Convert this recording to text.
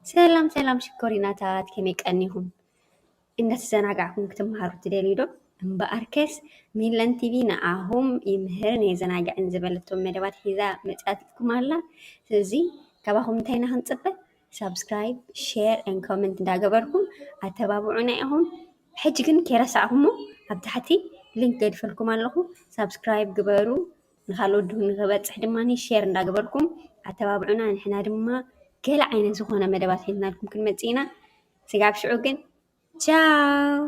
ሰላም ሰላም ሽኮሪናታት ከመይ ቀኒኹም እንዳተዘናጋዕኩም ክትመሃሩ ትደልዩ ዶ እምበኣርከስ ሚለን ቲቪ ንኣኹም ይምህርን የዘናግዕን ዝበለቶም መደባት ሒዛ መፃትኩም ኣላ ስለዚ ካባኹም እንታይ ኢና ክንፅበ ሳብስክራይብ ሼር ን ኮመንት እንዳገበርኩም ኣተባብዑና ኢኹም ሕጂ ግን ከይረሳዕኹሞ ኣብ ታሕቲ ሊንክ ገድፈልኩም ኣለኹ ሳብስክራይብ ግበሩ ንኻልኦት ንክበፅሕ ድማኒ ሼር እንዳገበርኩም ኣተባብዑና ንሕና ድማ ገለ ዓይነት ዝኾነ መደባት ሒዝና ልኩም ክንመፅእ ኢና ስጋብ ሽዑ ግን ቻው